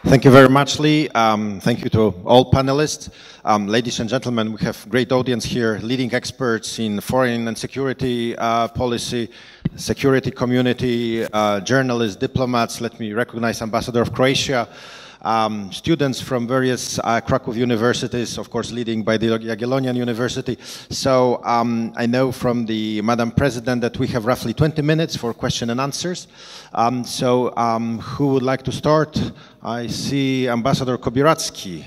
Thank you very much, Lee. Thank you to all panelists. Ladies and gentlemen, we have great audience here, leading experts in foreign and security policy, security community, journalists, diplomats. Let me recognize Ambassador of Croatia, students from various Krakow universities, of course, leading by the Jagiellonian University. So I know from the Madam President that we have roughly 20 minutes for question and answers. Who would like to start? I see Ambassador Kobieracki.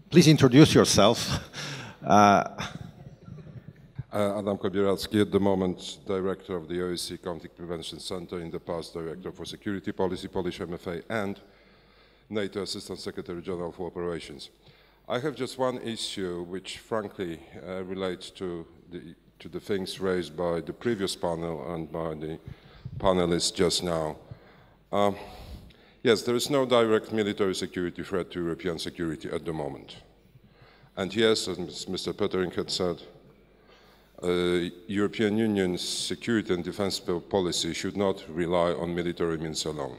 Please introduce yourself. Adam Kobieracki, at the moment Director of the OSCE Conflict Prevention Center, in the past Director for Security Policy, Polish MFA, and NATO Assistant Secretary General for Operations. I have just one issue which frankly relates to the things raised by the previous panel and by the panelists just now. Yes, there is no direct military security threat to European security at the moment. And yes, as Mr. Pöttering had said, European Union's security and defense policy should not rely on military means alone.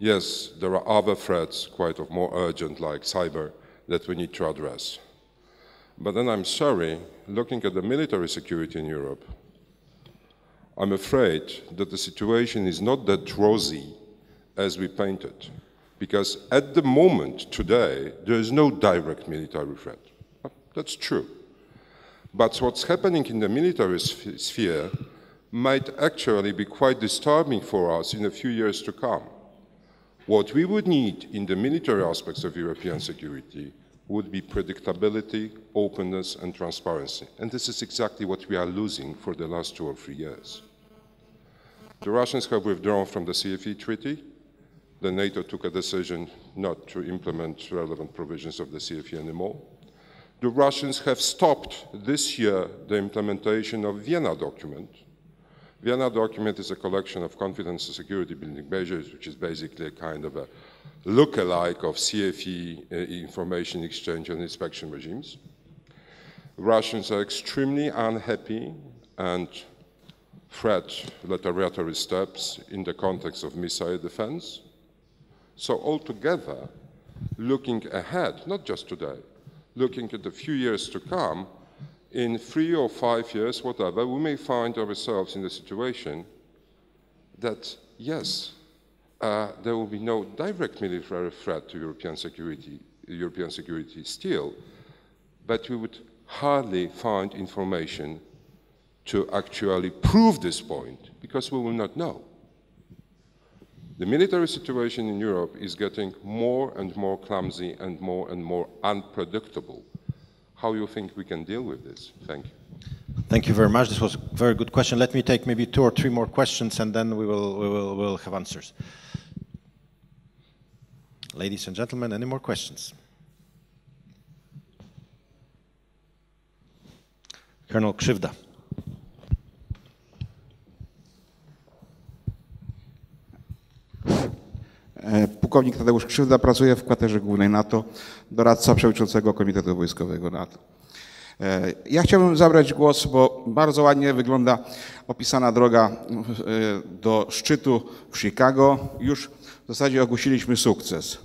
Yes, there are other threats, quite more urgent, like cyber, that we need to address. But then I'm sorry, looking at the military security in Europe, I'm afraid that the situation is not that rosy as we paint it. Because at the moment, today, there is no direct military threat. That's true. But what's happening in the military sphere might actually be quite disturbing for us in a few years to come. What we would need in the military aspects of European security would be predictability, openness, and transparency. And this is exactly what we are losing for the last 2 or 3 years. The Russians have withdrawn from the CFE treaty. The NATO took a decision not to implement relevant provisions of the CFE anymore. The Russians have stopped this year the implementation of Vienna document. Vienna document is a collection of confidence and security building measures, which is basically a kind of a look-alike of CFE information exchange and inspection regimes. Russians are extremely unhappy and threat retaliatory steps in the context of missile defense. So altogether, looking ahead, not just today, looking at the few years to come, in 3 or 5 years, whatever, we may find ourselves in the situation that, yes, there will be no direct military threat to European security still, but we would hardly find information to actually prove this point, because we will not know. The military situation in Europe is getting more and more clumsy and more unpredictable. How do you think we can deal with this? Thank you. Thank you very much. This was a very good question. Let me take maybe 2 or 3 more questions, and then we'll have answers. Ladies and gentlemen, any more questions? Colonel Krzywda. Pułkownik Tadeusz Krzywda, pracuje w kwaterze głównej NATO, doradca przewodniczącego Komitetu Wojskowego NATO. Ja chciałbym zabrać głos, bo bardzo ładnie wygląda opisana droga do szczytu w Chicago. Już w zasadzie ogłosiliśmy sukces.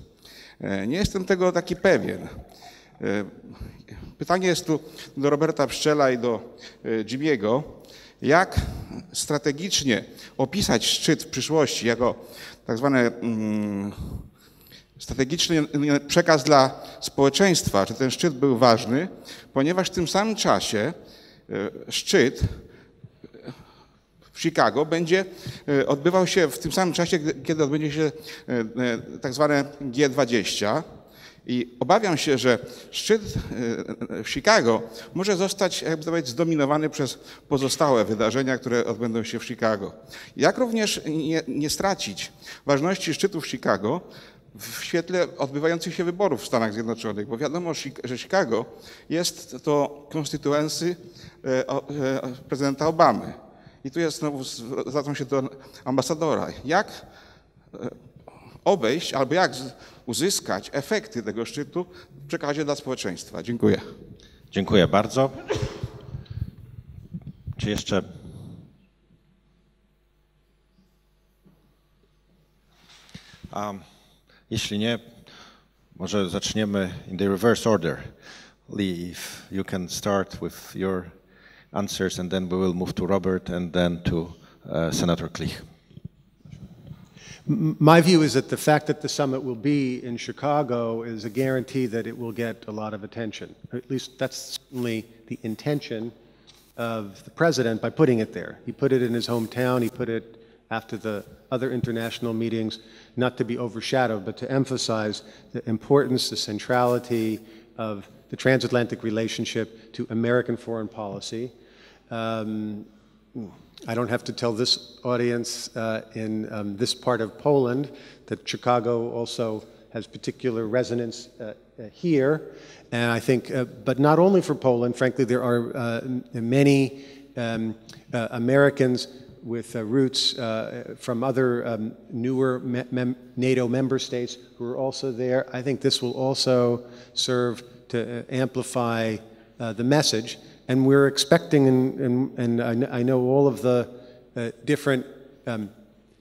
Nie jestem tego taki pewien. Pytanie jest tu do Roberta Pszczela i do Jimmy'ego. Jak strategicznie opisać szczyt w przyszłości jako tak zwany strategiczny przekaz dla społeczeństwa, że ten szczyt był ważny, ponieważ w tym samym czasie szczyt w Chicago będzie odbywał się w tym samym czasie, kiedy odbędzie się tak zwane G20. I obawiam się, że szczyt w Chicago może zostać, jakby to powiedzieć, zdominowany przez pozostałe wydarzenia, które odbędą się w Chicago. Jak również nie stracić ważności szczytu w Chicago w świetle odbywających się wyborów w Stanach Zjednoczonych, bo wiadomo, że Chicago jest to konstytuency prezydenta Obamy. I tu jest znowu, zwracam się do ambasadora, jak obejść albo jak uzyskać efekty tego szczytu w przekazie dla społeczeństwa. Dziękuję. Dziękuję bardzo. Czy jeszcze? Jeśli nie, może zaczniemy in the reverse order. Lee, if you can start with your answers, and then we will move to Robert, and then to Senator Klich. My view is that the fact that the summit will be in Chicago is a guarantee that it will get a lot of attention. At least that's certainly the intention of the president by putting it there. He put it in his hometown, he put it after the other international meetings, not to be overshadowed, but to emphasize the importance, the centrality of the transatlantic relationship to American foreign policy. I don't have to tell this audience in this part of Poland that Chicago also has particular resonance here. And I think, but not only for Poland, frankly, there are many Americans with roots from other newer NATO member states who are also there. I think this will also serve to amplify the message. And we're expecting, and I know all of the different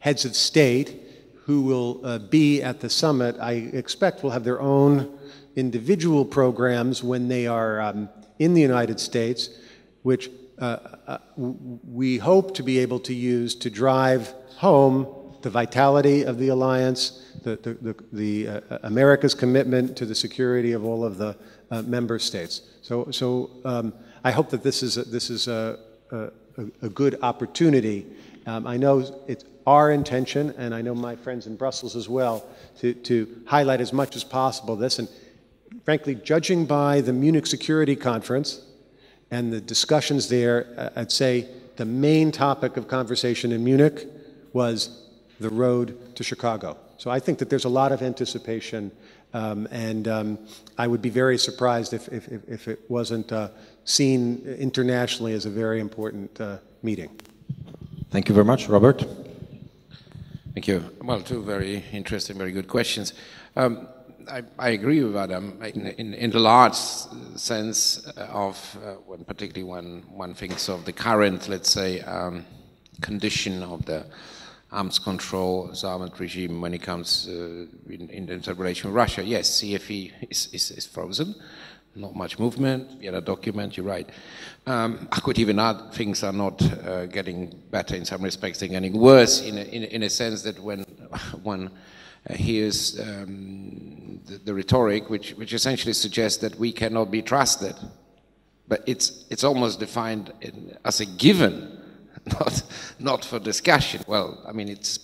heads of state who will be at the summit, I expect will have their own individual programs when they are in the United States, which we hope to be able to use to drive home the vitality of the alliance, America's commitment to the security of all of the member states. So I hope that this is a good opportunity. I know it's our intention, and I know my friends in Brussels as well, to highlight as much as possible this. And frankly, judging by the Munich Security Conference and the discussions there, I'd say the main topic of conversation in Munich was the road to Chicago. So I think that there's a lot of anticipation, and I would be very surprised if it wasn't seen internationally as a very important meeting. Thank you very much. Robert? Thank you. Well, two very interesting, very good questions. I agree with Adam in the large sense of, particularly when one thinks of the current, let's say, condition of the arms control, armament regime when it comes in the relation with Russia. Yes, CFE is frozen, not much movement. The other document, you're right. I could even add things are not getting better in some respects, they're getting worse in a sense that when one hears the rhetoric, which essentially suggests that we cannot be trusted, but it's almost defined as a given, not for discussion. Well, I mean, it's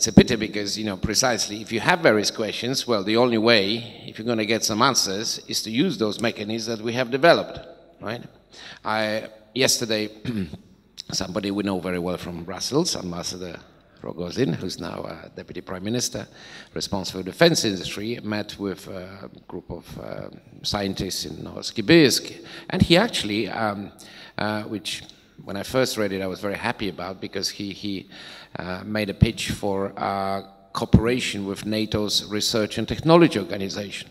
a pity because, you know, precisely if you have various questions, well, the only way, if you're going to get some answers, is to use those mechanisms that we have developed, right? Yesterday, somebody we know very well from Brussels, Ambassador Rogozin, who's now Deputy Prime Minister, responsible for the defense industry, met with a group of scientists in Novosibirsk, and he actually, which when I first read it, I was very happy about, because he made a pitch for cooperation with NATO's Research and Technology Organization.